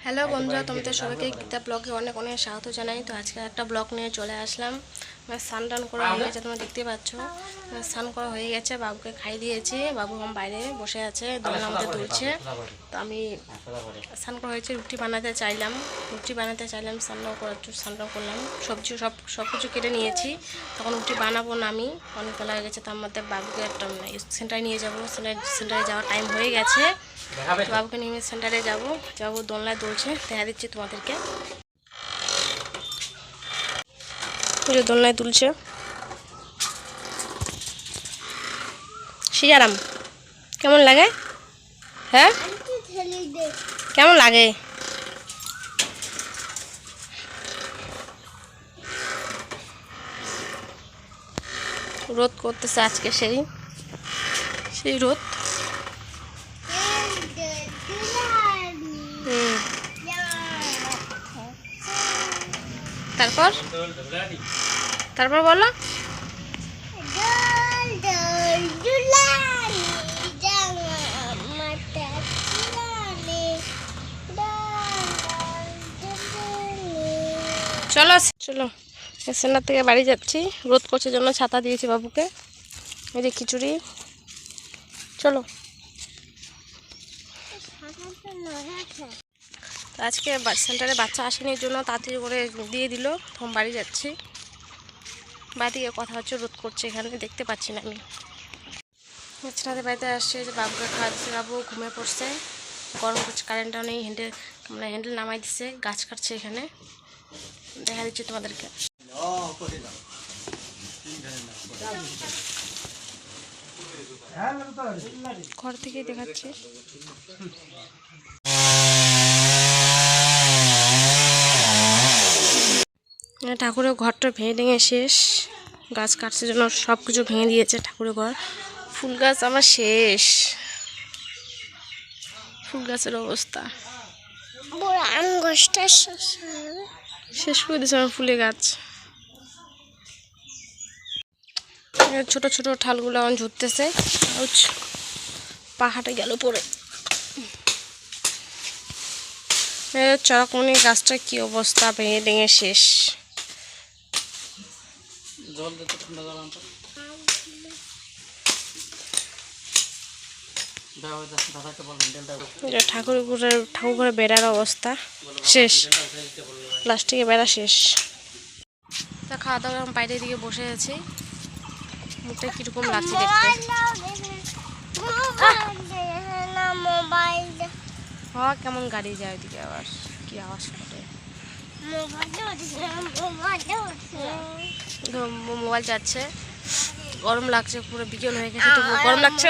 Hello বন্ধুরা, তোমাদের সবাইকে গীতা ব্লগে অনেক অনেক স্বাগত জানাই। তো আজকে একটা ব্লগ নিয়ে চলে আসলাম। স্নান টান করা হয়ে গেছে, তোমরা দেখতে পাচ্ছ। স্নান করা হয়ে গেছে, বাবুকে খাই দিয়েছি। বাবু আমার বাইরে বসে আছে, দোলনা আমাদের দুলছে। তো আমি স্নান করা হয়েছে, রুটি বানাতে চাইলাম, স্নান করলাম, সব কিছু কেটে নিয়েছি। তখন রুটি বানাবো না, আমি অনেক বেলা হয়ে গেছে। তার মধ্যে বাবুকে একটা সেন্টারে নিয়ে যাবো, সেন্টারে যাওয়ার টাইম হয়ে গেছে। বাবুকে নিয়ে সেন্টারে যাবো, দোলনায় দুলছে, দেখা দিচ্ছি তোমাদেরকে। দোলনায় দুলছে সিজারাম, কেমন লাগে? হ্যাঁ কেমন লাগে? রোদ করতেছে আজকে, সেই রোদ। তারপর বলো। চলো চলো, সেন্টার থেকে বাড়ি যাচ্ছি। রোদ করছে জন্য ছাতা দিয়েছি বাবুকে। এই যে খিচুড়ি, চলো। আজকে সেন্টারে বাচ্চা আসেনি জন্য তাড়াতাড়ি করে দিয়ে দিল, তখন বাড়ি যাচ্ছি। বাড়ি থেকে কথা হচ্ছে, রোদ করছে এখানে, দেখতে পাচ্ছি না আমি। ছেলেদের বাড়িতে আসছে, যে বাবুকে খাওয়া দিচ্ছে। বাবু ঘুমিয়ে পড়ছে, গরম করছে, কারেন্টটাও নেই। হ্যান্ডেল নামাই দিচ্ছে, গাছ কাটছে এখানে, দেখা দিচ্ছি তোমাদেরকে। ঘর থেকেই দেখাচ্ছি। ঠাকুরের ঘরটা ভেঙে শেষ, গাছ কাটছে জন্য সব কিছু ভেঙে দিয়েছে ঠাকুরের ঘর। ফুল গাছ আমার শেষ, ফুল গাছের অবস্থা শেষ করে দিয়েছে আমার ফুলের গাছ। ছোট ছোট ঠালগুলো আমার ঝুরতেছে, পাহাড়ে গেল পরে। চরকমনি গাছটা কি অবস্থা, ভেঙে শেষ। ঠাকুর ঘরে বেড়ার অবস্থা শেষ, প্লাস্টিকের বেড়া শেষ। তা খাওয়া দাওয়া বাইরের দিকে বসে আছি। মুখটা কিরকম লাগছে দেখতে। হ্যাঁ, কেমন গাড়ি যায় ওইদিকে, আবার কি আওয়াজ করে। মোবাইল যাচ্ছে, গরম লাগছে, পুরো বিকেল হয়ে গেছে, তবু গরম লাগছে।